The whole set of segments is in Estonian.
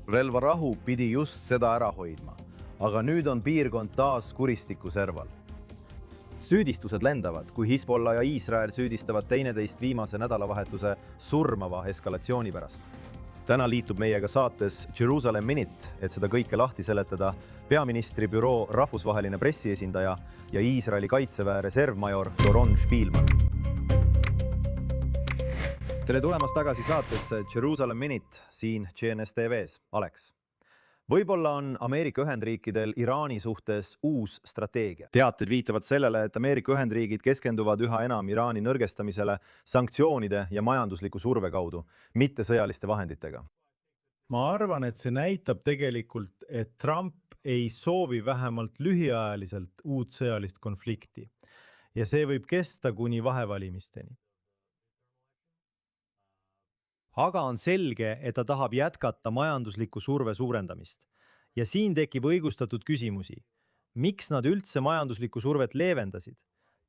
Relvarahu pidi just seda ära hoidma, aga nüüd on piirkond taas kuristiku serval. Süüdistused lendavad, kui Hezbollah ja Iisrael süüdistavad teineteist viimase nädalavahetuse surmava eskalatsiooni pärast. Täna liitub meiega saates Jerusalem Minute, et seda kõike lahti seletada, peaministri büroo rahvusvaheline pressiesindaja ja Iisraeli kaitseväe reservmajor Doron Spielmann. Tere tulemast tagasi saatesse Jerusalem Minute siin GNS TV-s. Alex. Võib-olla on Ameerika Ühendriikidel Iraani suhtes uus strateegia. Teated viitavad sellele, et Ameerika Ühendriigid keskenduvad üha enam Iraani nõrgestamisele sanktsioonide ja majandusliku surve kaudu, mitte sõjaliste vahenditega. Ma arvan, et see näitab tegelikult, et Trump ei soovi vähemalt lühiajaliselt uut sõjalist konflikti ja see võib kesta kuni vahevalimisteni. Aga on selge, et ta tahab jätkata majandusliku surve suurendamist. Ja siin tekib õigustatud küsimusi. Miks nad üldse majanduslikku survet leevendasid?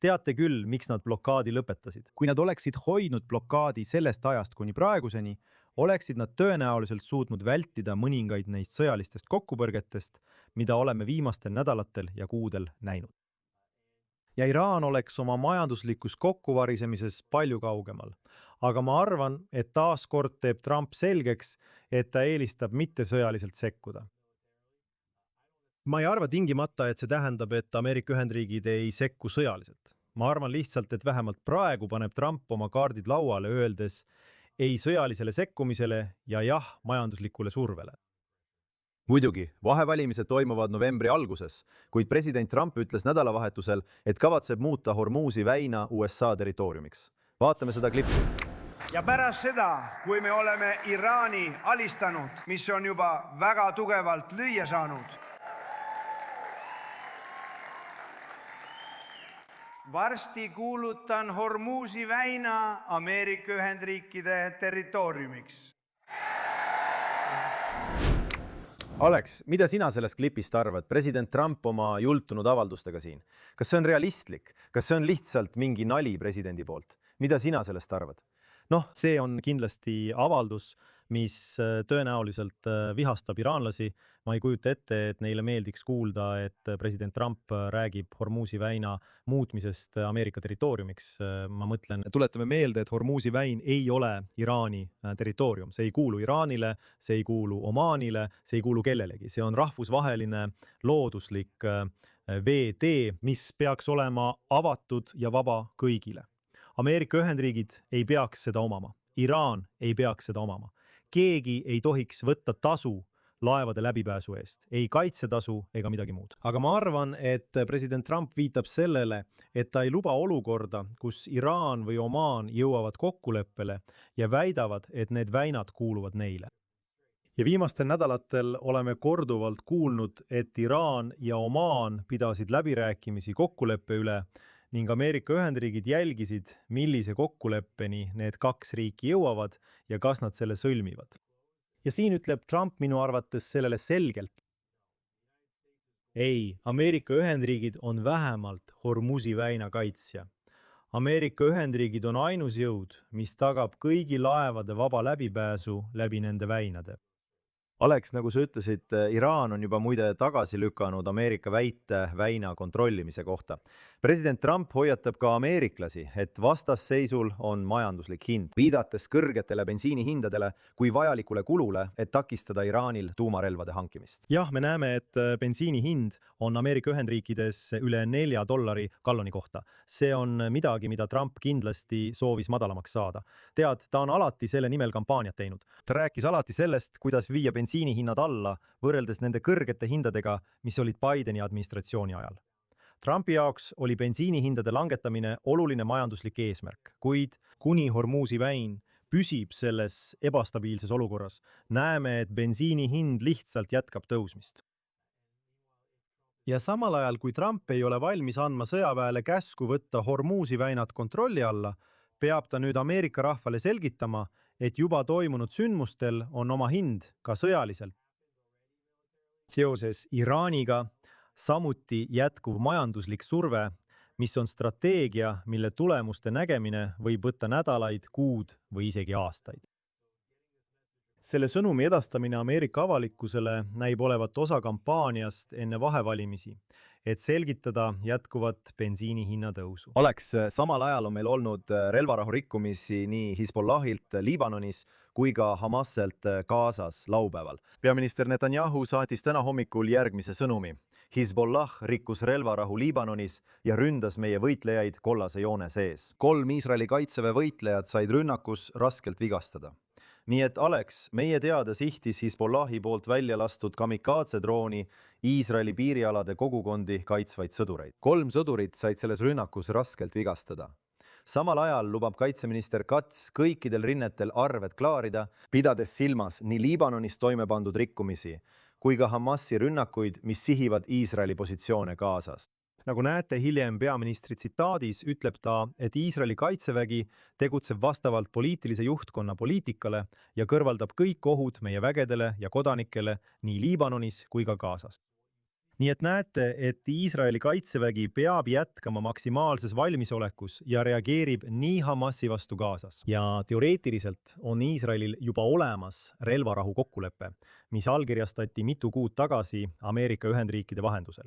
Teate küll, miks nad blokaadi lõpetasid. Kui nad oleksid hoidnud blokaadi sellest ajast kuni praeguseni, oleksid nad tõenäoliselt suutnud vältida mõningaid neist sõjalistest kokkupõrgetest, mida oleme viimastel nädalatel ja kuudel näinud. Ja Iraan oleks oma majanduslikus kokkuvarisemises palju kaugemal. Aga ma arvan, et taaskord teeb Trump selgeks, et ta eelistab mitte sõjaliselt sekkuda. Ma ei arva tingimata, et see tähendab, et Ameerika Ühendriigid ei sekku sõjaliselt. Ma arvan lihtsalt, et vähemalt praegu paneb Trump oma kaardid lauale, öeldes ei sõjalisele sekkumisele ja jah majanduslikule survele. Muidugi, vahevalimised toimuvad novembri alguses, kuid president Trump ütles nädalavahetusel, et kavatseb muuta Hormuzi väina USA territooriumiks. Vaatame seda klippi. Ja pärast seda, kui me oleme Iraani alistanud, mis on juba väga tugevalt lüüa saanud, varsti kuulutan Hormuzi väina Ameerika Ühendriikide territooriumiks. Alex, mida sina sellest klipist arvad? President Trump oma jultunud avaldustega siin. Kas see on realistlik? Kas see on lihtsalt mingi nali presidendi poolt? Mida sina sellest arvad? See on kindlasti avaldus, mis tõenäoliselt vihastab iraanlasi. Ma ei kujuta ette, et neile meeldiks kuulda, et president Trump räägib Hormuzi väina muutmisest Ameerika territooriumiks. Ma mõtlen, tuletame meelde, et Hormuzi väin ei ole Iraani territoorium. See ei kuulu Iraanile, see ei kuulu Omaanile, see ei kuulu kellelegi. See on rahvusvaheline looduslik veetee, mis peaks olema avatud ja vaba kõigile. Ameerika Ühendriigid ei peaks seda omama. Iraan ei peaks seda omama. Keegi ei tohiks võtta tasu laevade läbipääsu eest. Ei kaitsetasu ega midagi muud. Aga ma arvan, et president Trump viitab sellele, et ta ei luba olukorda, kus Iraan või Omaan jõuavad kokkuleppele ja väidavad, et need väinad kuuluvad neile. Ja viimastel nädalatel oleme korduvalt kuulnud, et Iraan ja Omaan pidasid läbirääkimisi kokkuleppe üle ning Ameerika Ühendriigid jälgisid, millise kokkuleppeni need kaks riiki jõuavad ja kas nad selle sõlmivad. Ja siin ütleb Trump minu arvates sellele selgelt. Ei, Ameerika Ühendriigid on vähemalt Hormuzi väina kaitsja. Ameerika Ühendriigid on ainus jõud, mis tagab kõigi laevade vaba läbipääsu läbi nende väinade. Alex, nagu sa ütlesid, Iraan on juba muide tagasi lükanud Ameerika väite väina kontrollimise kohta. President Trump hoiatab ka ameeriklasi, et vastasseisul on majanduslik hind, viidates kõrgetele bensiinihindadele kui vajalikule kulule, et takistada Iraanil tuumarelvade hankimist. Jah, me näeme, et bensiini hind on Ameerika Ühendriikides üle $4 galloni kohta. See on midagi, mida Trump kindlasti soovis madalamaks saada. Tead, ta on alati selle nimel kampaaniat teinud. Ta rääkis alati sellest, kuidas viia bensiinihinnad alla võrreldes nende kõrgete hindadega, mis olid Bideni administratsiooni ajal. Trumpi jaoks oli bensiinihindade langetamine oluline majanduslik eesmärk, kuid kuni Hormuzi väin püsib selles ebastabiilses olukorras, näeme, et bensiini hind lihtsalt jätkab tõusmist. Ja samal ajal, kui Trump ei ole valmis andma sõjaväele käsku võtta Hormuzi väinad kontrolli alla, peab ta nüüd Ameerika rahvale selgitama, et juba toimunud sündmustel on oma hind ka sõjaliselt. Seoses Iraaniga samuti jätkuv majanduslik surve, mis on strateegia, mille tulemuste nägemine võib võtta nädalaid, kuud või isegi aastaid. selle sõnumi edastamine Ameerika avalikkusele näib olevat osa kampaaniast enne vahevalimisi, et selgitada jätkuvat bensiini hinna tõusu. Oleks, samal ajal on meil olnud relvarahu rikkumisi nii Hezbollahilt Liibanonis kui ka Hamaselt Gazas laupäeval. Peaminister Netanyahu saatis täna hommikul järgmise sõnumi. Hezbollah rikkus relvarahu Liibanonis ja ründas meie võitlejaid kollase joone sees. 3 Iisraeli kaitseväe võitlejad said rünnakus raskelt vigastada. Nii et Alex, meie teada sihtis Hezbollahi poolt välja lastud kamikaatsedrooni Iisraeli piirialade kogukondi kaitsvaid sõdureid. 3 sõdurit said selles rünnakus raskelt vigastada. Samal ajal lubab kaitseminister Katz kõikidel rinnetel arved klaarida, pidades silmas nii Liibanonis toime pandud rikkumisi kui ka Hamasi rünnakuid, mis sihivad Iisraeli positsioone Gazas. Nagu näete hiljem peaministri tsitaadis, ütleb ta, et Iisraeli kaitsevägi tegutseb vastavalt poliitilise juhtkonna poliitikale ja kõrvaldab kõik ohud meie vägedele ja kodanikele nii Liibanonis kui ka Gazas. Nii et näete, et Iisraeli kaitsevägi peab jätkama maksimaalses valmisolekus ja reageerib nii Hamasi vastu Gazas. Ja teoreetiliselt on Iisraelil juba olemas relvarahu kokkulepe, mis allkirjastati mitu kuud tagasi Ameerika Ühendriikide vahendusel.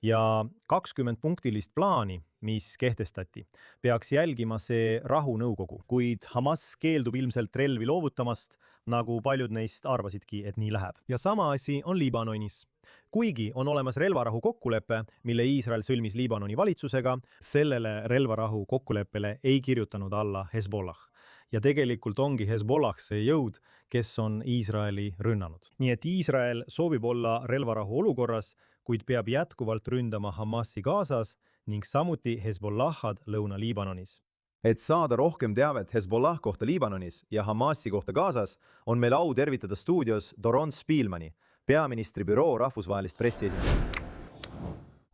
Ja 20 punktilist plaani, mis kehtestati, peaks jälgima see rahunõukogu, kuid Hamas keeldub ilmselt relvi loovutamast, nagu paljud neist arvasidki, et nii läheb. Ja sama asi on Liibanonis. Kuigi on olemas relvarahu kokkulepe, mille Iisrael sõlmis Liibanoni valitsusega, sellele relvarahu kokkuleppele ei kirjutanud alla Hezbollah. Ja tegelikult ongi Hezbollah see jõud, kes on Iisraeli rünnanud. Nii et Iisrael soovib olla relvarahu olukorras, kuid peab jätkuvalt ründama Hamasi Gazas ning samuti Hezbollahad Lõuna-Liibanonis. Et saada rohkem teavet Hezbollah kohta Liibanonis ja Hamasi kohta Gazas, on meil au tervitada stuudios Doron Spielmani, peaministri büroo rahvusvahelist pressiesindajat.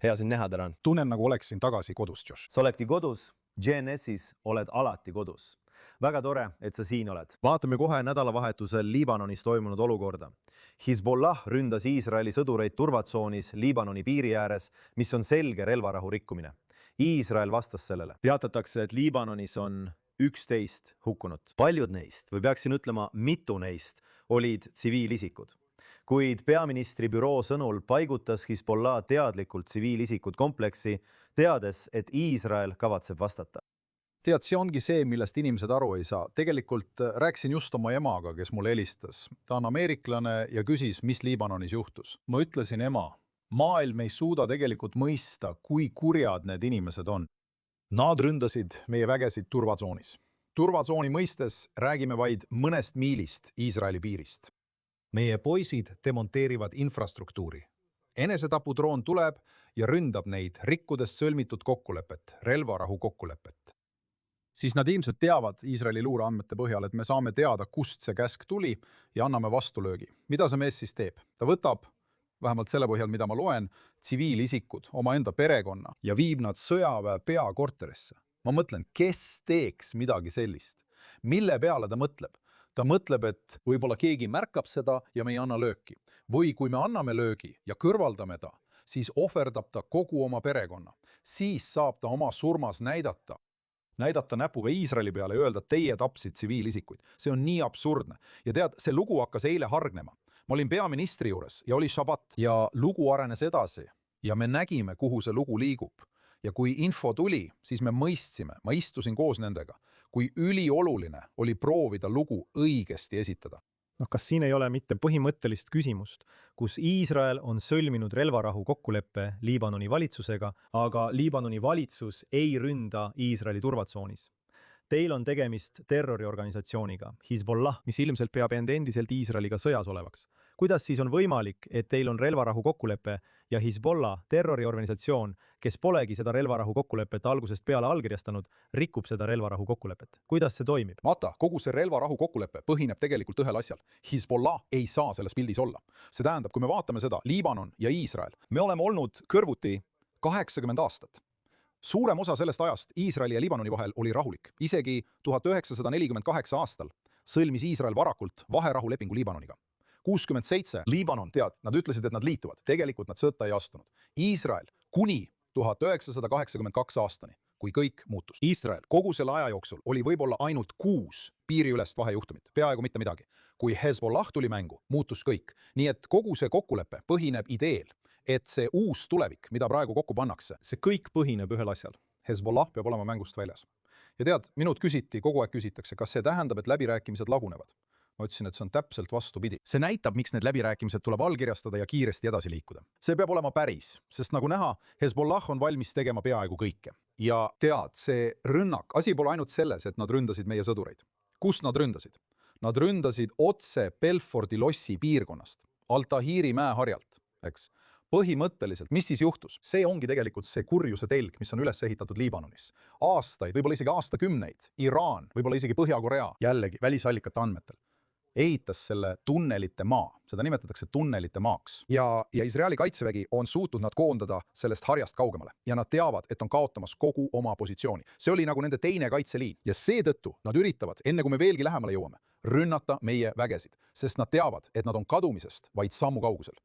Hea sind näha, Doron. Tunnen, nagu oleksin tagasi kodus, Josh. Sa oledki kodus, GNS-is oled alati kodus. Väga tore, et sa siin oled. Vaatame kohe nädalavahetusel Liibanonis toimunud olukorda. Hezbollah ründas Iisraeli sõdureid turvatsoonis Liibanoni piiri ääres, mis on selge relvarahu rikkumine. Iisrael vastas sellele. Teatatakse, et Liibanonis on 11 hukkunut. Paljud neist, või peaksin ütlema mitu neist, olid tsiviilisikud. Kuid peaministri büroo sõnul paigutas Hezbollah teadlikult tsiviilisikud kompleksi, teades, et Iisrael kavatseb vastata. Tead, see ongi see, millest inimesed aru ei saa. Tegelikult rääkisin just oma emaga, kes mulle helistas. Ta on ameeriklane ja küsis, mis Liibanonis juhtus. Ma ütlesin, ema, maailm ei suuda tegelikult mõista, kui kurjad need inimesed on. Nad ründasid meie vägesid turvatsoonis. Turvatsooni mõistes räägime vaid mõnest miilist Iisraeli piirist. Meie poisid demonteerivad infrastruktuuri. Enesetapudroon tuleb ja ründab neid, rikkudes sõlmitud kokkulepet, relvarahu kokkulepet. Siis nad ilmselt teavad Iisraeli luureandmete põhjal, et me saame teada, kust see käsk tuli ja anname vastulöögi. Mida see mees siis teeb? Ta võtab, vähemalt selle põhjal, mida ma loen, tsiviilisikud, omaenda perekonna ja viib nad sõjaväe peakorterisse. Ma mõtlen, kes teeks midagi sellist? Mille peale ta mõtleb? Ta mõtleb, et võib-olla keegi märkab seda ja me ei anna lööki. Või kui me anname löögi ja kõrvaldame ta, siis ohverdab ta kogu oma perekonna. Siis saab ta oma surmas näidata näpuga Iisraeli peale ja öelda, et teie tapsid tsiviilisikuid. See on nii absurdne. Ja tead, see lugu hakkas eile hargnema. Ma olin peaministri juures ja oli šabat. Ja lugu arenes edasi ja me nägime, kuhu see lugu liigub. Ja kui info tuli, siis me mõistsime, ma istusin koos nendega, kui ülioluline oli proovida lugu õigesti esitada. Kas siin ei ole mitte põhimõttelist küsimust, kus Iisrael on sõlminud relvarahu kokkuleppe Liibanoni valitsusega, aga Liibanoni valitsus ei ründa Iisraeli turvatsoonis? Teil on tegemist terroriorganisatsiooniga, Hezbollah, mis ilmselt peab end endiselt Iisraeliga sõjas olevaks. Kuidas siis on võimalik, et teil on relvarahu kokkulepe ja Hezbollah, terroriorganisatsioon, kes polegi seda relvarahu kokkulepet algusest peale allkirjastanud, rikub seda relvarahu kokkulepet? Kuidas see toimib? Vaata, kogu see relvarahu kokkulepe põhineb tegelikult ühel asjal. Hezbollah ei saa selles pildis olla. See tähendab, kui me vaatame seda, Liibanon ja Iisrael, me oleme olnud kõrvuti 80 aastat. Suurem osa sellest ajast Iisraeli ja Liibanoni vahel oli rahulik. Isegi 1948 aastal sõlmis Iisrael varakult vaherahulepingu Liibanoniga. 67 Liibanon, tead, nad ütlesid, et nad liituvad. Tegelikult nad sõtta ei astunud. Iisrael kuni 1982 aastani, kui kõik muutus. Iisrael kogu selle aja jooksul oli võib-olla ainult 6 piiriülest vahejuhtumit, peaaegu mitte midagi. Kui Hezbollah tuli mängu, muutus kõik. Nii et kogu see kokkulepe põhineb ideel, et see uus tulevik, mida praegu kokku pannakse, see kõik põhineb ühel asjal. Hezbollah peab olema mängust väljas. Ja tead, minult küsiti, kogu aeg küsitakse, kas see tähendab, et läbirääkimised lagunevad? Ma ütlesin, et see on täpselt vastupidi. See näitab, miks need läbirääkimised tuleb allkirjastada ja kiiresti edasi liikuda. See peab olema päris, sest nagu näha, Hezbollah on valmis tegema peaaegu kõike. Ja tead, see rünnak, asi pole ainult selles, et nad ründasid meie sõdureid. Kus nad ründasid? Nad ründasid otse Belfordi lossi piirkonnast, Al-Tahiri mäeharjalt, eks? Põhimõtteliselt, mis siis juhtus? See ongi tegelikult see kurjuse telg, mis on üles ehitatud Liibanonis. Aastaid, võib-olla isegi aastakümneid, Iraan, võib-olla isegi Põhja-Korea, jällegi välisallikate andmetel, ehitas selle tunnelite maa, seda nimetatakse tunnelite maaks. Ja Iisraeli kaitsevägi on suutnud nad koondada sellest harjast kaugemale. Ja nad teavad, et on kaotamas kogu oma positsiooni. See oli nagu nende teine kaitseliin. Ja seetõttu nad üritavad, enne kui me veelgi lähemale jõuame, rünnata meie vägesid, sest nad teavad, et nad on kadumisest vaid sammu kaugusel.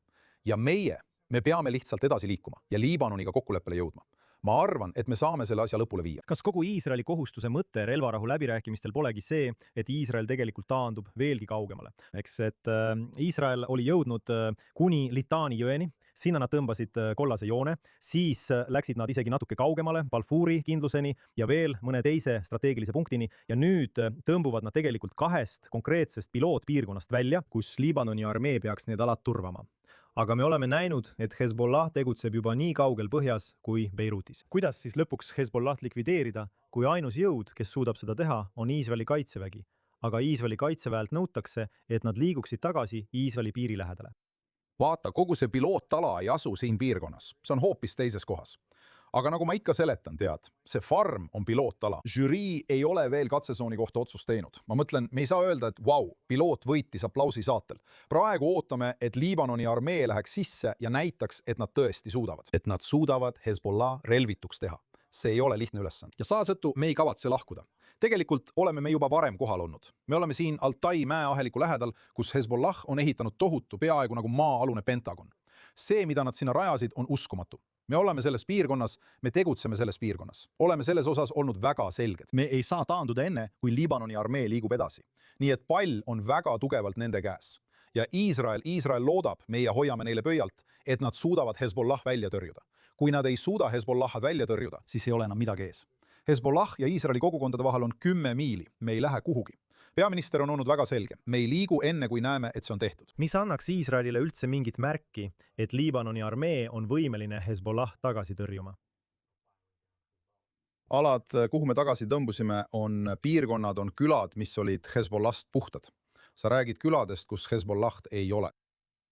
Ja me peame lihtsalt edasi liikuma ja Liibanoniga kokkuleppele jõudma. Ma arvan, et me saame selle asja lõpule viia. Kas kogu Iisraeli kohustuse mõte relvarahu läbirääkimistel polegi see, et Iisrael tegelikult taandub veelgi kaugemale? Eks, et Iisrael oli jõudnud kuni Litani jõeni, sinna nad tõmbasid kollase joone, siis läksid nad isegi natuke kaugemale, Balfouri kindluseni ja veel mõne teise strateegilise punktini ja nüüd tõmbuvad nad tegelikult 2 konkreetsest pilootpiirkonnast välja, kus Liibanoni armee peaks need alad turvama. Aga me oleme näinud, et Hezbollah tegutseb juba nii kaugel põhjas kui Beirutis. Kuidas siis lõpuks Hezbollah likvideerida, kui ainus jõud, kes suudab seda teha, on Iisraeli kaitsevägi? Aga Iisraeli kaitseväelt nõutakse, et nad liiguksid tagasi Iisraeli piiri lähedale. Vaata, kogu see pilootala ei asu siin piirkonnas. See on hoopis teises kohas. Aga nagu ma ikka seletan, tead, see farm on pilootala. Žürii ei ole veel katsesooni kohta otsust teinud. Ma mõtlen, me ei saa öelda, et vau, piloot võitis aplausi saatel. Praegu ootame, et Liibanoni armee läheks sisse ja näitaks, et nad tõesti suudavad. Et nad suudavad Hezbollah relvituks teha. See ei ole lihtne ülesanne. Ja saasõttu me ei kavatse lahkuda. Tegelikult oleme me juba varem kohal olnud. Me oleme siin Altai mäeaheliku lähedal, kus Hezbollah on ehitanud tohutu peaaegu nagu maa-alune pentagon. See, mida nad sinna rajasid, on uskumatu. Me oleme selles piirkonnas, me tegutseme selles piirkonnas. Oleme selles osas olnud väga selged. Me ei saa taanduda enne, kui Liibanoni armee liigub edasi. Nii et pall on väga tugevalt nende käes. Ja Iisrael loodab, meie hoiame neile pöialt, et nad suudavad Hezbollah välja tõrjuda. Kui nad ei suuda Hezbollahad välja tõrjuda, siis ei ole enam midagi ees. Hezbollah ja Iisraeli kogukondade vahel on 10 miili. Me ei lähe kuhugi. Peaminister on olnud väga selge. Me ei liigu enne, kui näeme, et see on tehtud. Mis annaks Iisraelile üldse mingit märki, et Liibanoni armee on võimeline Hezbollah tagasi tõrjuma? Alad, kuhu me tagasi tõmbusime, on piirkonnad, on külad, mis olid Hezbollahst puhtad. Sa räägid küladest, kus Hezbollaht ei ole.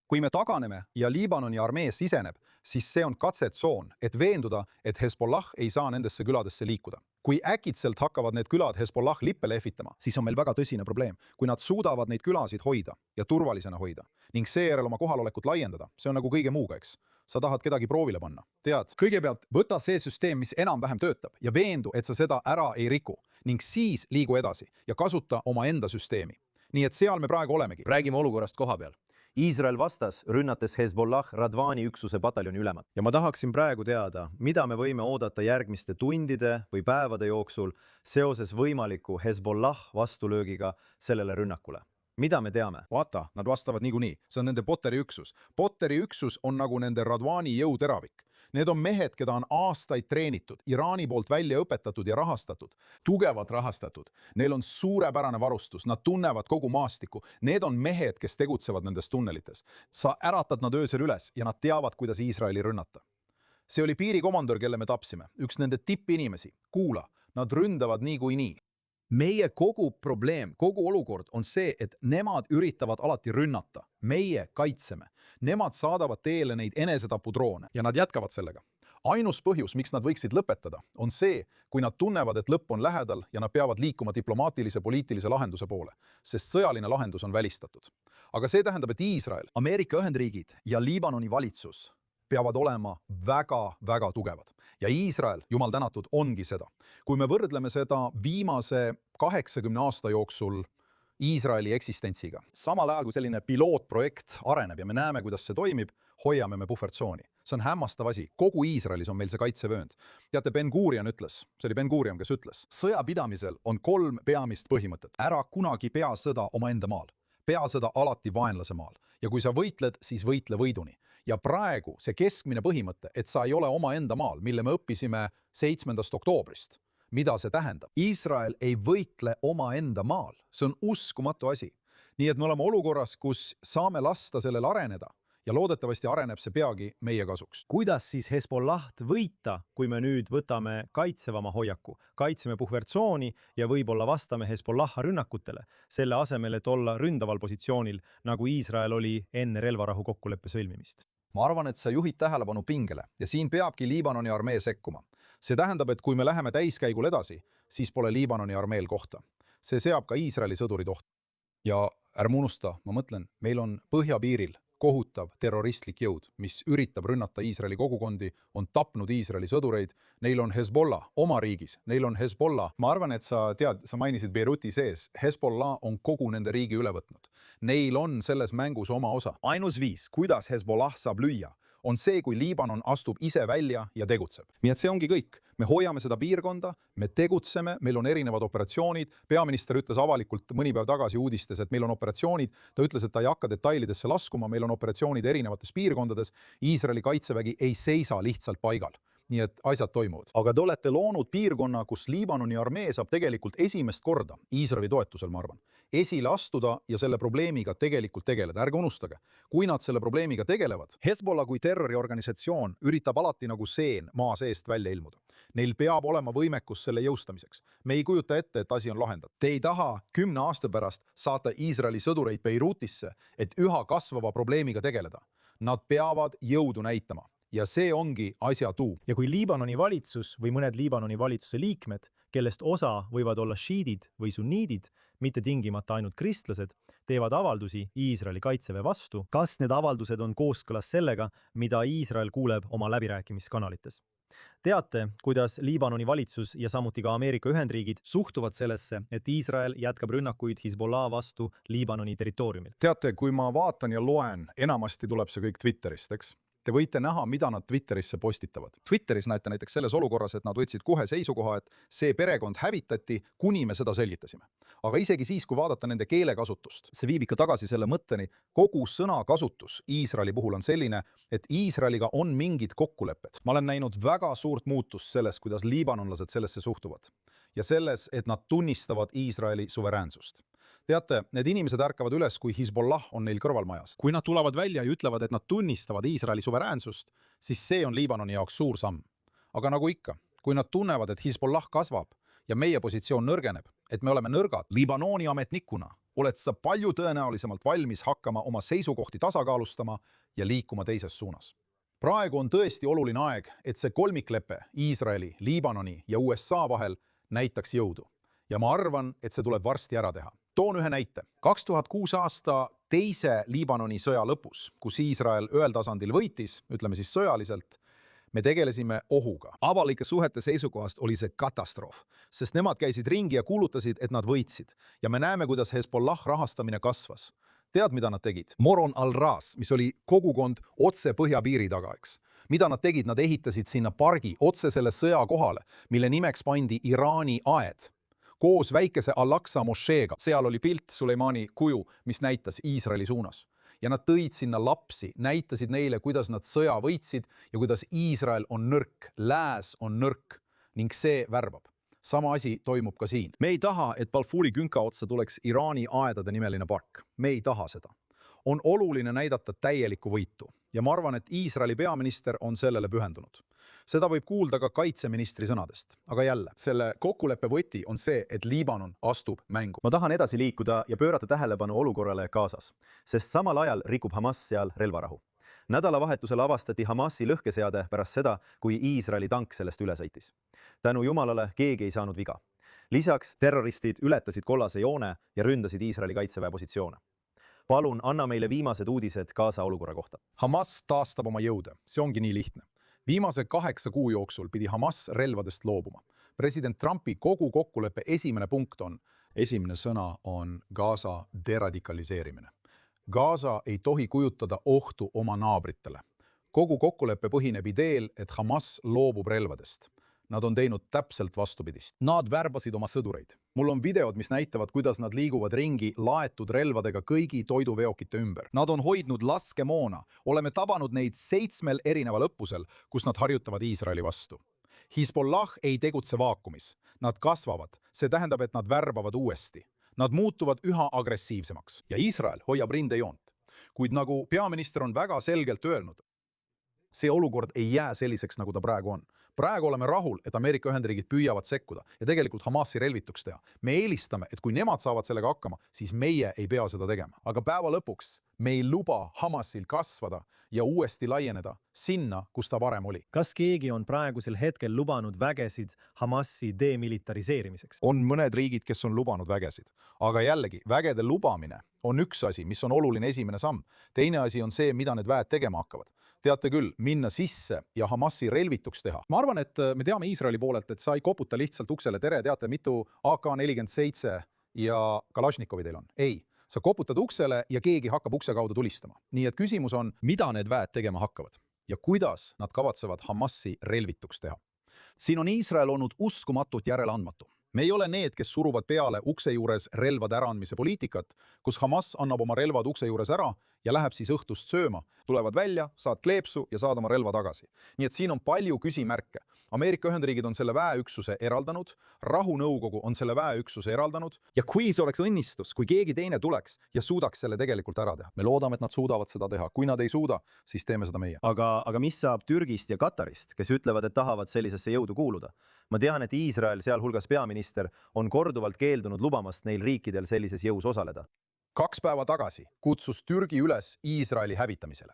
Kui me taganeme ja Liibanoni armee siseneb, siis see on katsetsoon, et veenduda, et Hezbollah ei saa nendesse küladesse liikuda. Kui äkitselt hakkavad need külad Hezbollah lippe lehvitama, siis on meil väga tõsine probleem. Kui nad suudavad neid külasid hoida ja turvalisena hoida ning seejärel oma kohalolekut laiendada, see on nagu kõige muuga, eks. Sa tahad kedagi proovile panna. Tead, kõigepealt võta see süsteem, mis enam-vähem töötab ja veendu, et sa seda ära ei riku ning siis liigu edasi ja kasuta oma enda süsteemi. Nii et seal me praegu olemegi. Räägime olukorrast koha peal. Iisrael vastas, rünnates Hezbollah Radvani üksuse pataljoni ülemat. Ja ma tahaksin praegu teada, mida me võime oodata järgmiste tundide või päevade jooksul seoses võimaliku Hezbollah vastulöögiga sellele rünnakule. Mida me teame? Vaata, nad vastavad niikuinii. See on nende Potteri üksus. Potteri üksus on nagu nende Radvani jõuteravik. Need on mehed, keda on aastaid treenitud, Iraani poolt välja õpetatud ja rahastatud, tugevalt rahastatud. Neil on suurepärane varustus, nad tunnevad kogu maastikku. Need on mehed, kes tegutsevad nendes tunnelites. Sa äratad nad öösel üles ja nad teavad, kuidas Iisraeli rünnata. See oli piirikomandör, kelle me tapsime. Üks nende tippinimesi. Kuula, nad ründavad niikuinii. Meie kogu probleem, kogu olukord on see, et nemad üritavad alati rünnata. Meie kaitseme. Nemad saadavad teele neid enesetapudroone ja nad jätkavad sellega. Ainus põhjus, miks nad võiksid lõpetada, on see, kui nad tunnevad, et lõpp on lähedal ja nad peavad liikuma diplomaatilise poliitilise lahenduse poole, sest sõjaline lahendus on välistatud. Aga see tähendab, et Iisrael, Ameerika Ühendriigid ja Liibanoni valitsus peavad olema väga tugevad. Ja Iisrael, jumal tänatud, ongi seda. Kui me võrdleme seda viimase 80 aasta jooksul Iisraeli eksistentsiga. Samal ajal, kui selline pilootprojekt areneb ja me näeme, kuidas see toimib, hoiame me puhvertsooni. See on hämmastav asi. Kogu Iisraelis on meil see kaitsevöönd. Teate, Ben Gurion ütles, see oli Ben Gurion, kes ütles, sõjapidamisel on 3 peamist põhimõtet. Ära kunagi pea sõda omaenda maal. Pea sõda alati vaenlase maal. Ja kui sa võitled, siis võitle võiduni. Ja praegu see keskmine põhimõte, et sa ei ole omaenda maal, mille me õppisime 7. oktoobrist. Mida see tähendab? Iisrael ei võitle omaenda maal. See on uskumatu asi. Nii et me oleme olukorras, kus saame lasta sellel areneda ja loodetavasti areneb see peagi meie kasuks. Kuidas siis Hezbollah võita, kui me nüüd võtame kaitsevama hoiaku, kaitseme puhvertsooni ja võib-olla vastame Hezbollah rünnakutele, selle asemel, et olla ründaval positsioonil, nagu Iisrael oli enne relvarahu kokkuleppe sõlmimist? Ma arvan, et sa juhid tähelepanu pingele ja siin peabki Liibanoni armee sekkuma. See tähendab, et kui me läheme täiskäigul edasi, siis pole Liibanoni armeel kohta. See seab ka Iisraeli sõdurid ohtu. Ja ärme unusta, ma mõtlen, meil on põhjapiiril kohutav terroristlik jõud, mis üritab rünnata Iisraeli kogukondi, on tapnud Iisraeli sõdureid, neil on Hezbollah oma riigis, neil on Hezbollah. Ma arvan, et sa mainisid Beiruti sees, Hezbollah on kogu nende riigi üle võtnud. Neil on selles mängus oma osa. Ainus viis, kuidas Hezbollah saab lüüa, on see, kui Liibanon astub ise välja ja tegutseb. Nii et see ongi kõik. Me hoiame seda piirkonda, me tegutseme, meil on erinevad operatsioonid. Peaminister ütles avalikult mõni päev tagasi uudistes, et meil on operatsioonid. Ta ütles, et ta ei hakka detailidesse laskuma, meil on operatsioonid erinevates piirkondades. Iisraeli kaitsevägi ei seisa lihtsalt paigal. Nii et asjad toimuvad. Aga te olete loonud piirkonna, kus Liibanoni armee saab tegelikult esimest korda, Iisraeli toetusel, ma arvan, esile astuda ja selle probleemiga tegelikult tegeleda. Ärge unustage, kui nad selle probleemiga tegelevad, Hezbollah kui terroriorganisatsioon üritab alati nagu seen maa seest välja ilmuda. Neil peab olema võimekus selle jõustamiseks. Me ei kujuta ette, et asi on lahendatud. Te ei taha 10 aasta pärast saata Iisraeli sõdureid Beirutisse, et üha kasvava probleemiga tegeleda. Nad peavad jõudu näitama. Ja see ongi asja tuum. Ja kui Liibanoni valitsus või mõned Liibanoni valitsuse liikmed, kellest osa võivad olla šiidid või sunniidid, mitte tingimata ainult kristlased, teevad avaldusi Iisraeli kaitseväe vastu, kas need avaldused on kooskõlas sellega, mida Iisrael kuuleb oma läbirääkimiskanalites? Teate, kuidas Liibanoni valitsus ja samuti ka Ameerika Ühendriigid suhtuvad sellesse, et Iisrael jätkab rünnakuid Hezbollah vastu Liibanoni territooriumil? Teate, kui ma vaatan ja loen, enamasti tuleb see kõik Twitterist, eks? Te võite näha, mida nad Twitterisse postitavad. Twitteris näete näiteks selles olukorras, et nad võtsid kohe seisukoha, et see perekond hävitati, kuni me seda selgitasime. Aga isegi siis, kui vaadata nende keelekasutust, see viib ikka tagasi selle mõtteni, kogu sõnakasutus Iisraeli puhul on selline, et Iisraeliga on mingid kokkulepped. Ma olen näinud väga suurt muutust selles, kuidas liibanonlased sellesse suhtuvad. Ja selles, et nad tunnistavad Iisraeli suveräänsust. Teate, need inimesed ärkavad üles, kui Hezbollah on neil kõrvalmajas. Kui nad tulevad välja ja ütlevad, et nad tunnistavad Iisraeli suveräänsust, siis see on Liibanoni jaoks suur samm. Aga nagu ikka, kui nad tunnevad, et Hezbollah kasvab ja meie positsioon nõrgeneb, et me oleme nõrgad, Liibanoni ametnikuna oled sa palju tõenäolisemalt valmis hakkama oma seisukohti tasakaalustama ja liikuma teises suunas. Praegu on tõesti oluline aeg, et see kolmiklepe Iisraeli, Liibanoni ja USA vahel näitaks jõudu. Ja ma arvan, et see tuleb varsti ära teha. Toon ühe näite. 2006 aasta teise Liibanoni sõja lõpus, kus Iisrael ühel tasandil võitis, ütleme siis sõjaliselt, me tegelesime ohuga. Avalike suhete seisukohast oli see katastroof, sest nemad käisid ringi ja kuulutasid, et nad võitsid. Ja me näeme, kuidas Hezbollah rahastamine kasvas. Tead, mida nad tegid? Moron al-Ras, mis oli kogukond otse põhjapiiri taga, eks. Mida nad tegid? Nad ehitasid sinna pargi otse selle sõja kohale, mille nimeks pandi Iraani aed. Koos väikese Al-Aqsa mošeega. Seal oli pilt Suleimani kuju, mis näitas Iisraeli suunas. Ja nad tõid sinna lapsi, näitasid neile, kuidas nad sõja võitsid ja kuidas Iisrael on nõrk, lääs on nõrk ning see värbab. Sama asi toimub ka siin. Me ei taha, et Balfouri künka otsa tuleks Iraani aedade nimeline park. Me ei taha seda. On oluline näidata täielikku võitu ja ma arvan, et Iisraeli peaminister on sellele pühendunud. Seda võib kuulda ka kaitseministri sõnadest, aga jälle, selle kokkuleppe võti on see, et Liibanon astub mängu. Ma tahan edasi liikuda ja pöörata tähelepanu olukorrale Gazas, sest samal ajal rikub Hamas seal relvarahu. Nädalavahetusel avastati Hamasi lõhkeseade pärast seda, kui Iisraeli tank sellest üle sõitis. Tänu jumalale keegi ei saanud viga. Lisaks terroristid ületasid kollase joone ja ründasid Iisraeli kaitseväe positsioone. Palun, anna meile viimased uudised Gaza olukorra kohta. Hamas taastab oma jõude. See ongi nii lihtne. Viimase 8 kuu jooksul pidi Hamas relvadest loobuma. President Trumpi kogu kokkuleppe esimene punkt on, esimene sõna on Gaza deradikaliseerimine. Gaza ei tohi kujutada ohtu oma naabritele. Kogu kokkulepe põhineb ideel, et Hamas loobub relvadest. Nad on teinud täpselt vastupidist. Nad värbasid oma sõdureid. Mul on videod, mis näitavad, kuidas nad liiguvad ringi laetud relvadega kõigi toiduveokite ümber. Nad on hoidnud laskemoona. Oleme tabanud neid 7 erineval õppusel, kus nad harjutavad Iisraeli vastu. Hezbollah ei tegutse vaakumis. Nad kasvavad. See tähendab, et nad värbavad uuesti. Nad muutuvad üha agressiivsemaks. Ja Iisrael hoiab rindejoont. Kuid nagu peaminister on väga selgelt öelnud, see olukord ei jää selliseks, nagu ta praegu on. Praegu oleme rahul, et Ameerika Ühendriigid püüavad sekkuda ja tegelikult Hamasi relvituks teha. Me eelistame, et kui nemad saavad sellega hakkama, siis meie ei pea seda tegema. Aga päeva lõpuks me ei luba Hamasil kasvada ja uuesti laieneda sinna, kus ta varem oli. Kas keegi on praegusel hetkel lubanud vägesid Hamasi demilitariseerimiseks? On mõned riigid, kes on lubanud vägesid. Aga jällegi, vägede lubamine on üks asi, mis on oluline esimene samm. Teine asi on see, mida need väed tegema hakkavad. Teate küll, minna sisse ja Hamasi relvituks teha. Ma arvan, et me teame Iisraeli poolelt, et sa ei koputa lihtsalt uksele, tere, teate, mitu AK-47 ja Kalašnikovi teil on? Ei, sa koputad uksele ja keegi hakkab ukse kaudu tulistama. Nii et küsimus on, mida need väed tegema hakkavad ja kuidas nad kavatsevad Hamasi relvituks teha. Siin on Iisrael olnud uskumatult järeleandmatu. Me ei ole need, kes suruvad peale ukse juures relvade äraandmise poliitikat, kus Hamas annab oma relvad ukse juures ära ja läheb siis õhtust sööma. Tulevad välja, saad kleepsu ja saad oma relva tagasi. Nii et siin on palju küsimärke. Ameerika Ühendriigid on selle väeüksuse eraldanud, rahunõukogu on selle väeüksuse eraldanud ja kui see oleks õnnistus, kui keegi teine tuleks ja suudaks selle tegelikult ära teha. Me loodame, et nad suudavad seda teha. Kui nad ei suuda, siis teeme seda meie. Aga mis saab Türgist ja Katarist, kes ütlevad, et tahavad sellisesse jõudu kuuluda? Ma tean, et Iisrael, sealhulgas peaminister, on korduvalt keeldunud lubamast neil riikidel sellises jõus osaleda. 2 päeva tagasi kutsus Türgi üles Iisraeli hävitamisele.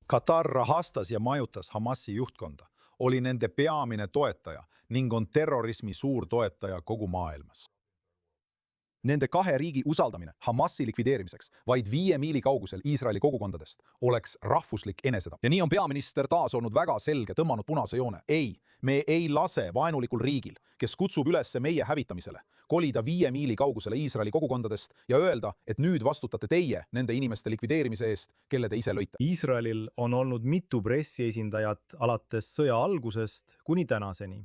Katar rahastas ja majutas Hamasi juhtkonda, oli nende peamine toetaja ning on terrorismi suur toetaja kogu maailmas. Nende 2 riigi usaldamine Hamasi likvideerimiseks vaid 5 miili kaugusel Iisraeli kogukondadest oleks rahvuslik enesetapp. Ja nii on peaminister taas olnud väga selge, tõmmanud punase joone. Ei, me ei lase vaenulikul riigil, kes kutsub üles meie hävitamisele, kolida 5 miili kaugusele Iisraeli kogukondadest ja öelda, et nüüd vastutate teie nende inimeste likvideerimise eest, kelle te ise lõite. Iisraelil on olnud mitu pressiesindajat alates sõja algusest kuni tänaseni.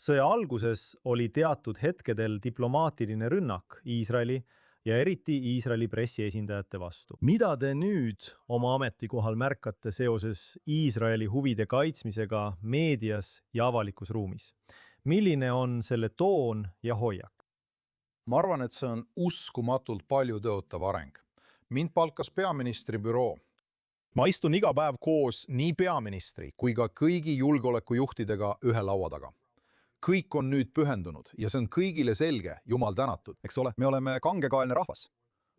Sõja alguses oli teatud hetkedel diplomaatiline rünnak Iisraeli ja eriti Iisraeli pressiesindajate vastu. Mida te nüüd oma ametikohal märkate seoses Iisraeli huvide kaitsmisega meedias ja avalikus ruumis? Milline on selle toon ja hoiak? Ma arvan, et see on uskumatult palju tõotav areng. Mind palkas peaministri büroo. Ma istun iga päev koos nii peaministri kui ka kõigi julgeolekujuhtidega ühe laua taga. Kõik on nüüd pühendunud ja see on kõigile selge, jumal tänatud. Eks ole, me oleme kangekaelne rahvas.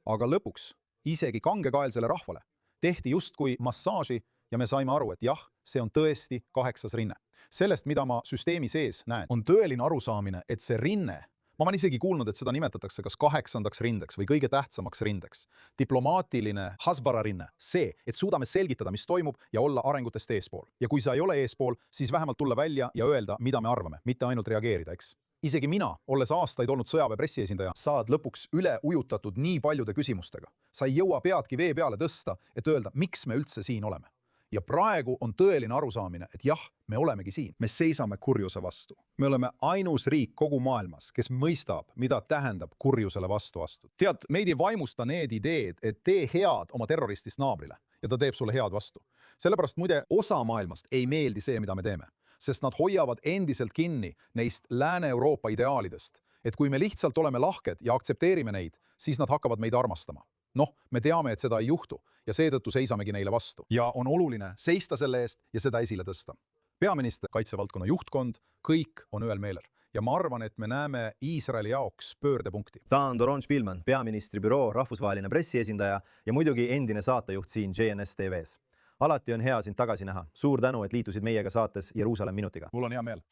Aga lõpuks, isegi kangekaelsele rahvale, tehti justkui massaaži ja me saime aru, et jah, see on tõesti 8. rinne. Sellest, mida ma süsteemi sees näen, on tõeline arusaamine, et see rinne, ma olen isegi kuulnud, et seda nimetatakse kas 8. rindeks või kõige tähtsamaks rindeks. Diplomaatiline Hasbara rinne, see, et suudame selgitada, mis toimub ja olla arengutest eespool. Ja kui sa ei ole eespool, siis vähemalt tulla välja ja öelda, mida me arvame, mitte ainult reageerida, eks. Isegi mina, olles aastaid olnud sõjaväe pressiesindaja, saad lõpuks üle ujutatud nii paljude küsimustega. Sa ei jõua peadki vee peale tõsta, et öelda, miks me üldse siin oleme. Ja praegu on tõeline arusaamine, et jah, me olemegi siin. Me seisame kurjuse vastu. Me oleme ainus riik kogu maailmas, kes mõistab, mida tähendab kurjusele vastu astuda. Tead, meid ei vaimusta need ideed, et tee head oma terroristist naabrile ja ta teeb sulle head vastu. Sellepärast muide osa maailmast ei meeldi see, mida me teeme, sest nad hoiavad endiselt kinni neist Lääne-Euroopa ideaalidest, et kui me lihtsalt oleme lahked ja aktsepteerime neid, siis nad hakkavad meid armastama. Noh, me teame, et seda ei juhtu ja seetõttu seisamegi neile vastu. Ja on oluline seista selle eest ja seda esile tõsta. Peaminister, kaitsevaldkonna juhtkond, kõik on ühel meelel. Ja ma arvan, et me näeme Iisraeli jaoks pöördepunkti. Ta on Doron Spilman, peaministri büroo rahvusvaheline pressiesindaja ja muidugi endine saatejuht siin JNS TV-s. Alati on hea sind tagasi näha. Suur tänu, et liitusid meiega saates Jeruusalemm minutiga. Mul on hea meel.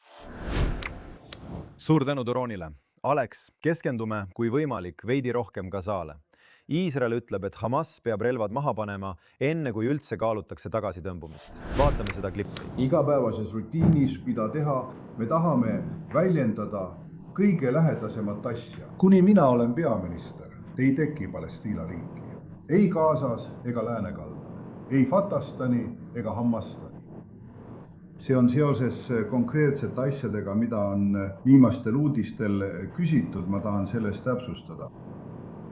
Suur tänu Doronile. Alex, keskendume, kui võimalik, veidi rohkem Gazale. Iisrael ütleb, et Hamas peab relvad maha panema, enne kui üldse kaalutakse tagasitõmbumist. Vaatame seda klippi. Igapäevases rutiinis, mida teha, me tahame väljendada kõige lähedasemat asja. Kuni mina olen peaminister, ei teki Palestiina riiki. Ei Gazas ega läänekaldal, ei Fatahstani ega Hamastani. See on seoses konkreetsete asjadega, mida on viimastel uudistel küsitud, ma tahan sellest täpsustada.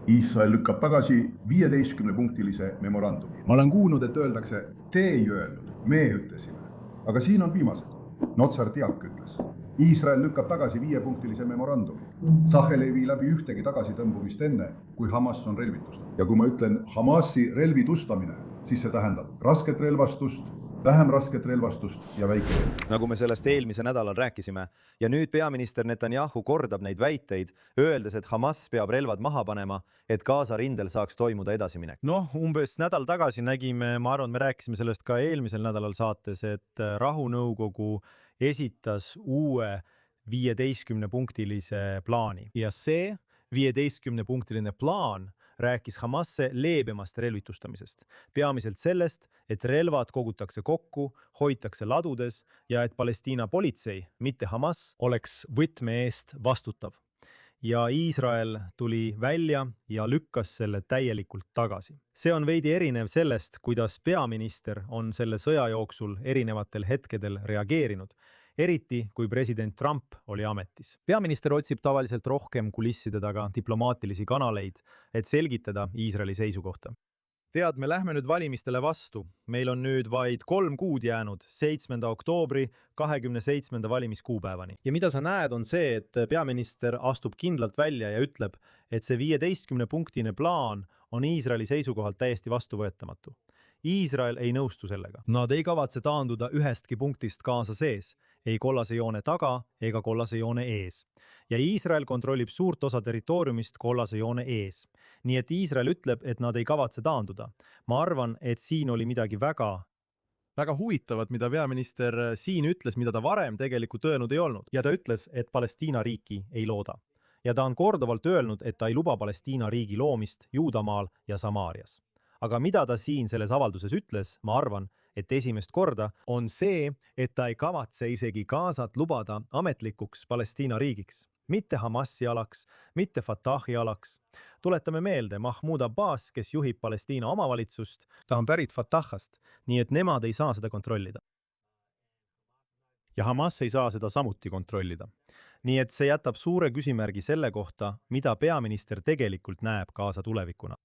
Iisrael lükkab tagasi 15-punktilise memorandumi. Ma olen kuulnud, et öeldakse, te ei öelnud, me ütlesime. Aga siin on viimased. Notsar Diak ütles. Iisrael lükkab tagasi 5-punktilise memorandumi. Sahel ei vii läbi ühtegi tagasitõmbumist enne, kui Hamas on relvitustamine. Ja kui ma ütlen Hamasi relvitustamine, siis see tähendab rasket relvastust, vähem rasket relvastust ja väike relv. Nagu me sellest eelmise nädalal rääkisime ja nüüd peaminister Netanyahu kordab neid väiteid, öeldes, et Hamas peab relvad maha panema, et Gaza rindel saaks toimuda edasiminek. Noh, umbes nädal tagasi nägime, ma arvan, me rääkisime sellest ka eelmisel nädalal saates, et rahunõukogu esitas uue 15-punktilise plaani ja see 15-punktiline plaan rääkis Hamasse leebemast relvitustamisest. Peamiselt sellest, et relvad kogutakse kokku, hoitakse ladudes ja et Palestiina politsei, mitte Hamas, oleks võtme eest vastutav. Ja Iisrael tuli välja ja lükkas selle täielikult tagasi. See on veidi erinev sellest, kuidas peaminister on selle sõja jooksul erinevatel hetkedel reageerinud. Eriti, kui president Trump oli ametis. Peaminister otsib tavaliselt rohkem kulisside taga diplomaatilisi kanaleid, et selgitada Iisraeli seisukohta. Tead, me lähme nüüd valimistele vastu. Meil on nüüd vaid 3 kuud jäänud 7. oktoobri 27. valimiskuupäevani. Ja mida sa näed on see, et peaminister astub kindlalt välja ja ütleb, et see 15-punktine plaan on Iisraeli seisukohalt täiesti vastuvõetamatu. Iisrael ei nõustu sellega. Nad ei kavatse taanduda ühestki punktist Gaza sees, ei kollase joone taga ega kollase joone ees. Ja Iisrael kontrollib suurt osa territooriumist kollase joone ees. Nii et Iisrael ütleb, et nad ei kavatse taanduda. Ma arvan, et siin oli midagi väga huvitavat, mida peaminister siin ütles, mida ta varem tegelikult öelnud ei olnud. Ja ta ütles, et Palestiina riiki ei looda. Ja ta on korduvalt öelnud, et ta ei luba Palestiina riigi loomist Juudamaal ja Samaarias. Aga mida ta siin selles avalduses ütles, ma arvan, et esimest korda on see, et ta ei kavatse isegi Gazat lubada ametlikuks Palestiina riigiks. Mitte Hamasi alaks, mitte Fatahi alaks. Tuletame meelde Mahmoud Abbas, kes juhib Palestiina omavalitsust, ta on pärit Fatahast, nii et nemad ei saa seda kontrollida. Ja Hamas ei saa seda samuti kontrollida. Nii et see jätab suure küsimärgi selle kohta, mida peaminister tegelikult näeb Gaza tulevikuna.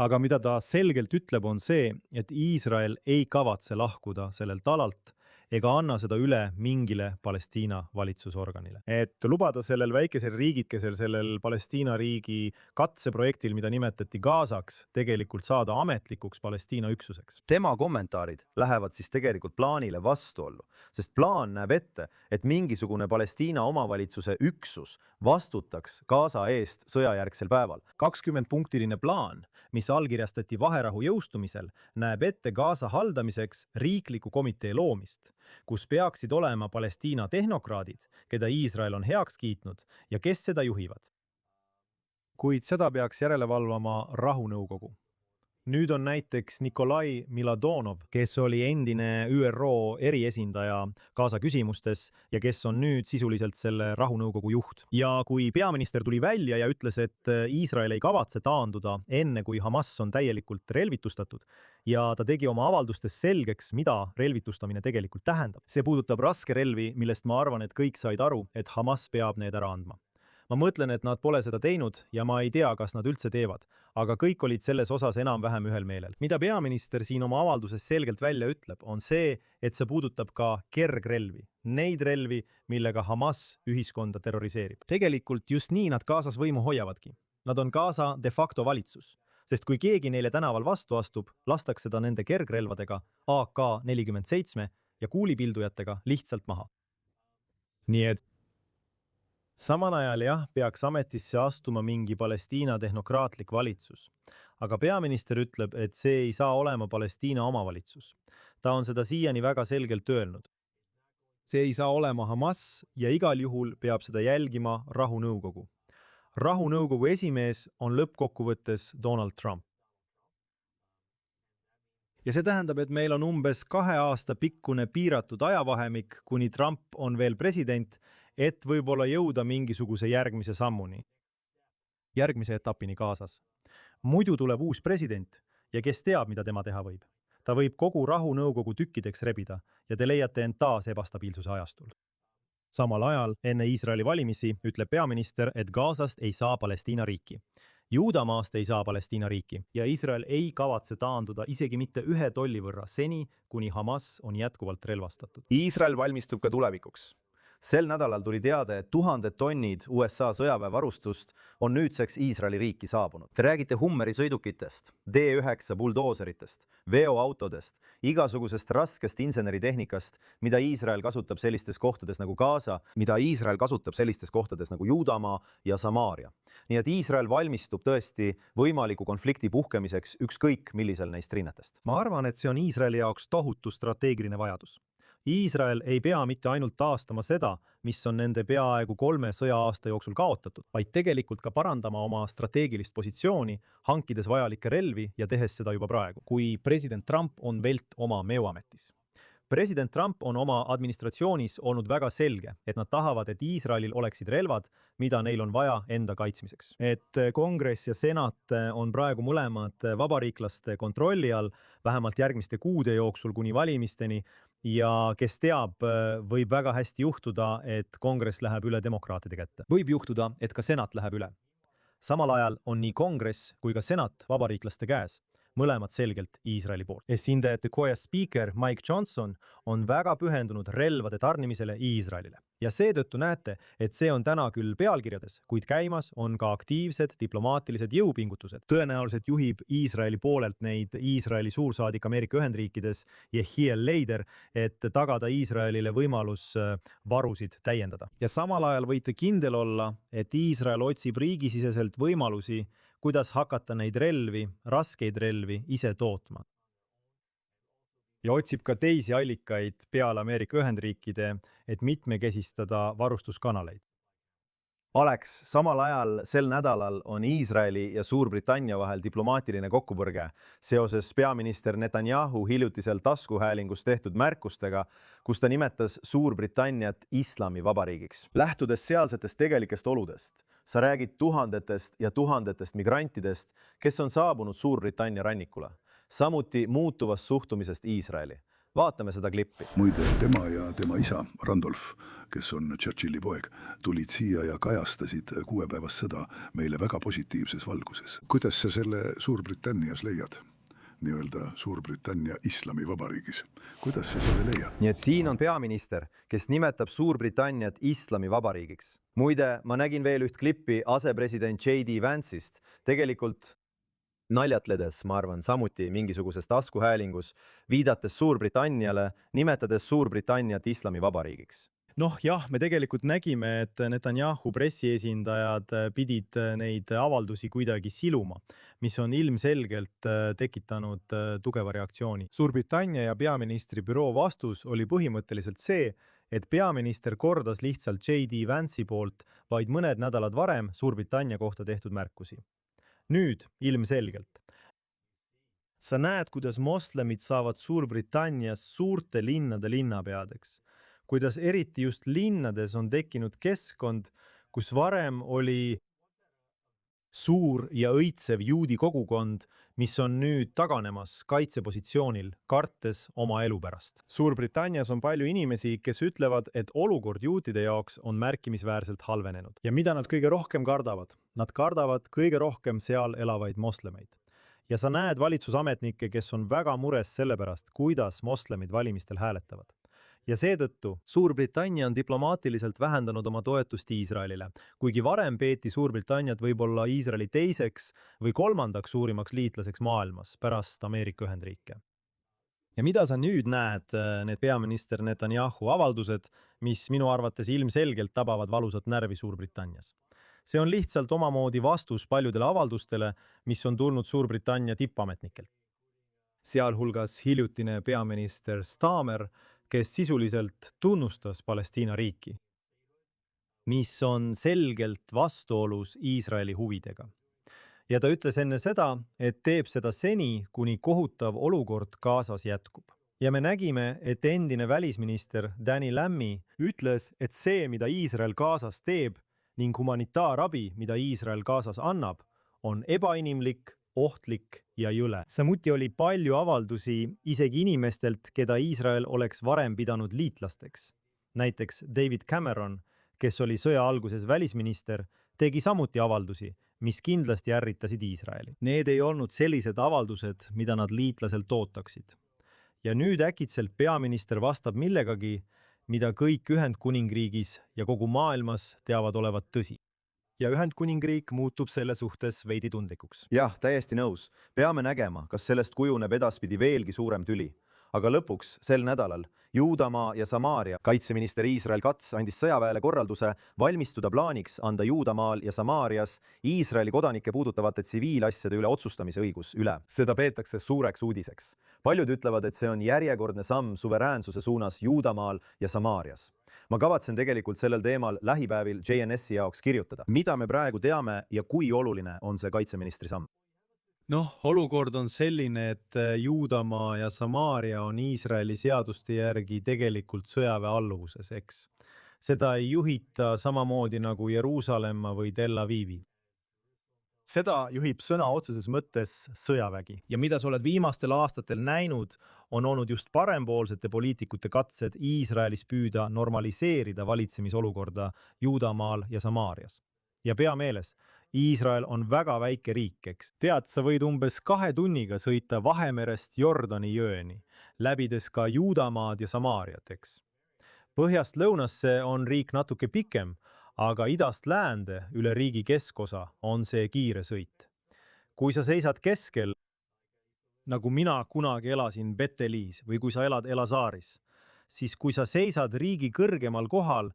Aga mida ta selgelt ütleb on see, et Iisrael ei kavatse lahkuda sellelt alalt ega anna seda üle mingile Palestiina valitsusorganile. Et lubada sellel väikesel riigikesel, sellel Palestiina riigi katseprojektil, mida nimetati Gazaks, tegelikult saada ametlikuks Palestiina üksuseks. Tema kommentaarid lähevad siis tegelikult plaanile vastuollu, sest plaan näeb ette, et mingisugune Palestiina omavalitsuse üksus vastutaks Gaza eest sõjajärgsel päeval. 20-punktiline plaan, mis allkirjastati vaherahu jõustumisel, näeb ette Gaza haldamiseks riikliku komitee loomist, kus peaksid olema Palestiina tehnokraadid, keda Iisrael on heaks kiitnud ja kes seda juhivad. Kuid seda peaks järele valvama rahunõukogu. Nüüd on näiteks Nikolai Miladonov, kes oli endine ÜRO eriesindaja Gaza küsimustes ja kes on nüüd sisuliselt selle rahunõukogu juht. Ja kui peaminister tuli välja ja ütles, et Iisrael ei kavatse taanduda enne, kui Hamas on täielikult relvitustatud, ja ta tegi oma avaldustes selgeks, mida relvitustamine tegelikult tähendab. See puudutab raskerelvi, millest ma arvan, et kõik said aru, et Hamas peab need ära andma. Ma mõtlen, et nad pole seda teinud ja ma ei tea, kas nad üldse teevad, aga kõik olid selles osas enam-vähem ühel meelel. Mida peaminister siin oma avalduses selgelt välja ütleb, on see, et see puudutab ka kergrelvi. Neid relvi, millega Hamas ühiskonda terroriseerib. Tegelikult just nii nad Gazas võimu hoiavadki. Nad on Gaza de facto valitsus, sest kui keegi neile tänaval vastu astub, lastakse ta nende kergrelvadega AK-47 ja kuulipildujatega lihtsalt maha. Nii et samal ajal jah, peaks ametisse astuma mingi Palestiina tehnokraatlik valitsus. Aga peaminister ütleb, et see ei saa olema Palestiina omavalitsus. Ta on seda siiani väga selgelt öelnud. See ei saa olema Hamas ja igal juhul peab seda jälgima rahunõukogu. Rahunõukogu esimees on lõppkokkuvõttes Donald Trump. Ja see tähendab, et meil on umbes 2 aasta pikkune piiratud ajavahemik, kuni Trump on veel president, et võib-olla jõuda mingisuguse järgmise sammuni, järgmise etapini Gazas. Muidu tuleb uus president ja kes teab, mida tema teha võib. Ta võib kogu rahunõukogu tükkideks rebida ja te leiate end taas ebastabiilsuse ajastul. Samal ajal enne Iisraeli valimisi ütleb peaminister, et Gazast ei saa Palestiina riiki. Juudamaast ei saa Palestiina riiki ja Iisrael ei kavatse taanduda isegi mitte $1 võrra seni, kuni Hamas on jätkuvalt relvastatud. Iisrael valmistub ka tulevikuks. Sel nädalal tuli teade, et 1000 tonnid USA sõjaväevarustust on nüüdseks Iisraeli riiki saabunud. Te räägite Hummeri sõidukitest, D9 buldooseritest, veoautodest, igasugusest raskest inseneritehnikast, mida Iisrael kasutab sellistes kohtades nagu Gaza, mida Iisrael kasutab sellistes kohtades nagu Juudamaa ja Samaaria. Nii et Iisrael valmistub tõesti võimaliku konflikti puhkemiseks ükskõik millisel neist rinnetest. Ma arvan, et see on Iisraeli jaoks tohutu strateegiline vajadus. Iisrael ei pea mitte ainult taastama seda, mis on nende peaaegu 3 sõja-aasta jooksul kaotatud, vaid tegelikult ka parandama oma strateegilist positsiooni, hankides vajalikke relvi ja tehes seda juba praegu, kui president Trump on velt oma meoametis. President Trump on oma administratsioonis olnud väga selge, et nad tahavad, et Iisraelil oleksid relvad, mida neil on vaja enda kaitsmiseks. Et kongress ja senat on praegu mõlemad vabariiklaste kontrolli all, vähemalt järgmiste kuude jooksul kuni valimisteni, ja kes teab, võib väga hästi juhtuda, et kongress läheb üle demokraatide kätte. Võib juhtuda, et ka senat läheb üle. Samal ajal on nii kongress kui ka senat vabariiklaste käes, mõlemad selgelt Iisraeli poolt. Esindajate koja spiiker Mike Johnson on väga pühendunud relvade tarnimisele Iisraelile. Ja seetõttu näete, et see on täna küll pealkirjades, kuid käimas on ka aktiivsed diplomaatilised jõupingutused. Tõenäoliselt juhib Iisraeli poolelt neid Iisraeli suursaadik Ameerika Ühendriikides Yehiel Leider, et tagada Iisraelile võimalus varusid täiendada. Ja samal ajal võite kindel olla, et Iisrael otsib riigisiseselt võimalusi, kuidas hakata neid relvi, raskeid relvi ise tootma. Ja otsib ka teisi allikaid peale Ameerika Ühendriikide, et mitmekesistada varustuskanaleid. Alex, samal ajal sel nädalal on Iisraeli ja Suurbritannia vahel diplomaatiline kokkupõrge seoses peaminister Netanyahu hiljutisel taskuhäälingus tehtud märkustega, kus ta nimetas Suurbritanniat islamivabariigiks. Lähtudes sealsetest tegelikest oludest, sa räägid tuhandetest ja tuhandetest migrantidest, kes on saabunud Suurbritannia rannikule, samuti muutuvast suhtumisest Iisraeli. Vaatame seda klippi. Muide, tema ja tema isa, Randolph, kes on Churchilli poeg, tulid siia ja kajastasid 6-päevast sõda meile väga positiivses valguses. Kuidas sa selle Suurbritannias leiad? Nii-öelda Suurbritannia islamivabariigis. Kuidas sa selle leiad? Nii et siin on peaminister, kes nimetab Suurbritanniat islamivabariigiks. Muide, ma nägin veel üht klippi asepresident J.D. Vance'ist, tegelikult naljatledes, ma arvan, samuti mingisuguses taskuhäälingus, viidates Suurbritanniale, nimetades Suurbritanniat islamivabariigiks. Noh jah, me tegelikult nägime, et Netanyahu pressiesindajad pidid neid avaldusi kuidagi siluma, mis on ilmselgelt tekitanud tugeva reaktsiooni. Suurbritannia ja peaministri büroo vastus oli põhimõtteliselt see, et peaminister kordas lihtsalt J.D. Vance'i poolt vaid mõned nädalad varem Suurbritannia kohta tehtud märkusi. Nüüd ilmselgelt. Sa näed, kuidas moslemid saavad Suurbritannias suurte linnade linnapeadeks. Kuidas eriti just linnades on tekkinud keskkond, kus varem oli suur ja õitsev juudi kogukond, mis on nüüd taganemas kaitsepositsioonil, kartes oma elu pärast. Suurbritannias on palju inimesi, kes ütlevad, et olukord juutide jaoks on märkimisväärselt halvenenud. Ja mida nad kõige rohkem kardavad? Nad kardavad kõige rohkem seal elavaid moslemeid. Ja sa näed valitsusametnikke, kes on väga mures selle pärast, kuidas moslemid valimistel hääletavad. Ja seetõttu Suurbritannia on diplomaatiliselt vähendanud oma toetust Iisraelile, kuigi varem peeti Suurbritanniat võib-olla Iisraeli teiseks või kolmandaks suurimaks liitlaseks maailmas pärast Ameerika Ühendriike. Ja mida sa nüüd näed, need peaminister Netanyahu avaldused, mis minu arvates ilmselgelt tabavad valusat närvi Suurbritannias? See on lihtsalt omamoodi vastus paljudele avaldustele, mis on tulnud Suurbritannia tippametnikelt. Sealhulgas hiljutine peaminister Starmer, kes sisuliselt tunnustas Palestiina riiki, mis on selgelt vastuolus Iisraeli huvidega. Ja ta ütles enne seda, et teeb seda seni, kuni kohutav olukord Gazas jätkub. ja me nägime, et endine välisminister Danny Lammy ütles, et see, mida Iisrael Gazas teeb ning humanitaarabi, mida Iisrael Gazas annab, on ebainimlik, ohtlik ja jõle. Samuti oli palju avaldusi isegi inimestelt, keda Iisrael oleks varem pidanud liitlasteks. Näiteks David Cameron, kes oli sõja alguses välisminister, tegi samuti avaldusi, mis kindlasti ärritasid Iisraeli. Need ei olnud sellised avaldused, mida nad liitlaselt ootaksid. Ja nüüd äkitselt peaminister vastab millegagi, mida kõik Ühendkuningriigis ja kogu maailmas teavad olevat tõsi. Ja Ühendkuningriik muutub selle suhtes veidi tundlikuks. jah, täiesti nõus. Peame nägema, kas sellest kujuneb edaspidi veelgi suurem tüli. Aga lõpuks sel nädalal Juudamaa ja Samaaria kaitseminister Israel Katz andis sõjaväele korralduse valmistuda plaaniks anda Juudamaal ja Samaarias Iisraeli kodanikke puudutavate tsiviilasjade üle otsustamise õigus üle. Seda peetakse suureks uudiseks. Paljud ütlevad, et see on järjekordne samm suveräänsuse suunas Juudamaal ja Samaarias. Ma kavatsen tegelikult sellel teemal lähipäevil JNS-i jaoks kirjutada. Mida me praegu teame ja kui oluline on see kaitseministri samm? Olukord on selline, et Juudamaa ja Samaaria on Iisraeli seaduste järgi tegelikult sõjaväe alluvuses, eks. Seda ei juhita samamoodi nagu Jeruusalemma või Tel Avivi. Seda juhib sõna otseses mõttes sõjavägi. Ja mida sa oled viimastel aastatel näinud, on olnud just parempoolsete poliitikute katsed Iisraelis püüda normaliseerida valitsemisolukorda Juudamaal ja Samaarias. Ja pea meeles, Iisrael on väga väike riik, eks. Tead, sa võid umbes 2 tunniga sõita Vahemerest Jordani jõeni, läbides ka Juudamaad ja Samaariat, eks. Põhjast lõunasse on riik natuke pikem, aga idast läände üle riigi keskosa on see kiire sõit. Kui sa seisad keskel, nagu mina kunagi elasin Betelis või kui sa elad Elazaaris, siis kui sa seisad riigi kõrgemal kohal,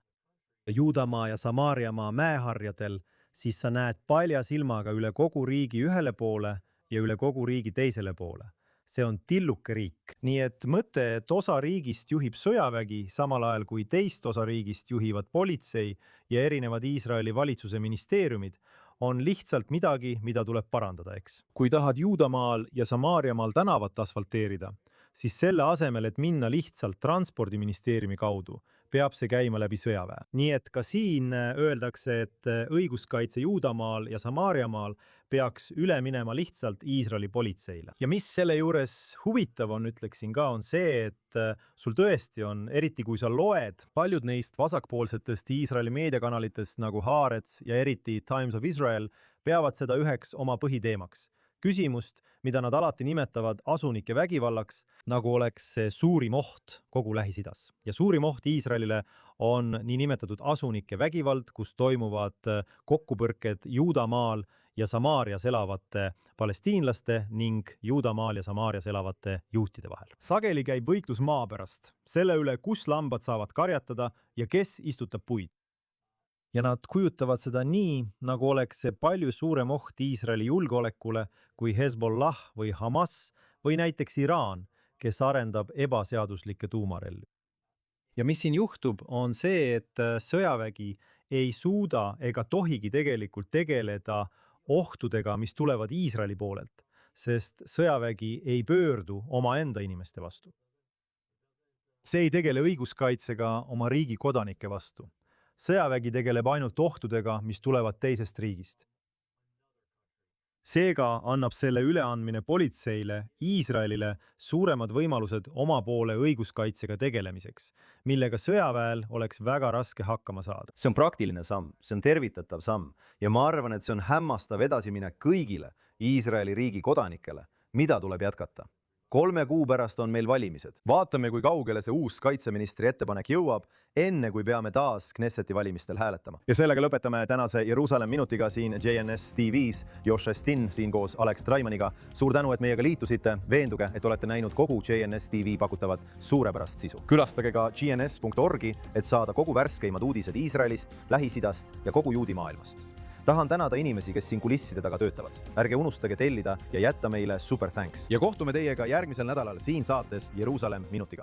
Juudamaa ja Samaariamaa mäeharjadel, siis sa näed palja silmaga üle kogu riigi ühele poole ja üle kogu riigi teisele poole. See on tilluke riik. Nii et mõte, et osa riigist juhib sõjavägi, samal ajal kui teist osa riigist juhivad politsei ja erinevad Iisraeli valitsuse ministeeriumid, on lihtsalt midagi, mida tuleb parandada, eks. Kui tahad Juudamaal ja Samaariamaal tänavat asfalteerida, siis selle asemel, et minna lihtsalt transpordiministeeriumi kaudu, peab see käima läbi sõjaväe. Nii et ka siin öeldakse, et õiguskaitse Juudamaal ja Samaariamaal peaks üle minema lihtsalt Iisraeli politseile. Ja mis selle juures huvitav on, ütleksin ka, on see, et sul tõesti on, eriti kui sa loed paljud neist vasakpoolsetest Iisraeli meediakanalitest nagu Haaretz ja eriti Times of Israel, peavad seda üheks oma põhiteemaks. Küsimust, mida nad alati nimetavad asunike vägivallaks, nagu oleks see suurim oht kogu Lähis-Idas. Ja suurim oht Iisraelile on niinimetatud asunike vägivald, kus toimuvad kokkupõrked Juudamaal ja Samaarias elavate palestiinlaste ning Juudamaal ja Samaarias elavate juhtide vahel. Sageli käib võitlus maa pärast, selle üle, kus lambad saavad karjatada ja kes istutab puid. Ja nad kujutavad seda nii, nagu oleks see palju suurem oht Iisraeli julgeolekule kui Hezbollah või Hamas või näiteks Iraan, kes arendab ebaseaduslikke tuumarelvi. Ja mis siin juhtub, on see, et sõjavägi ei suuda ega tohigi tegelikult tegeleda ohtudega, mis tulevad Iisraeli poolelt, sest sõjavägi ei pöördu omaenda inimeste vastu. See ei tegele õiguskaitsega oma riigi kodanike vastu. Sõjavägi tegeleb ainult ohtudega, mis tulevad teisest riigist. Seega annab selle üleandmine politseile, Iisraelile suuremad võimalused oma poole õiguskaitsega tegelemiseks, millega sõjaväel oleks väga raske hakkama saada. See on praktiline samm, see on tervitatav samm ja ma arvan, et see on hämmastav edasimine kõigile Iisraeli riigi kodanikele, mida tuleb jätkata. 3 kuu pärast on meil valimised. Vaatame, kui kaugele see uus kaitseministri ettepanek jõuab, enne kui peame taas Knesseti valimistel hääletama. Ja sellega lõpetame tänase Jeruusalemm minutiga siin JNS TV-s. Josh Estin siin koos Alex Traimaniga. Suur tänu, et meiega liitusite. Veenduge, et olete näinud kogu JNS TV pakutavat suurepärast sisu. Külastage ka gns.org, et saada kogu värskeimad uudised Iisraelist, Lähis-Idast ja kogu juudi maailmast. Tahan tänada inimesi, kes siin kulisside taga töötavad. Ärge unustage tellida ja jätta meile super thanks. Ja kohtume teiega järgmisel nädalal siin saates Jeruusalemm minutiga.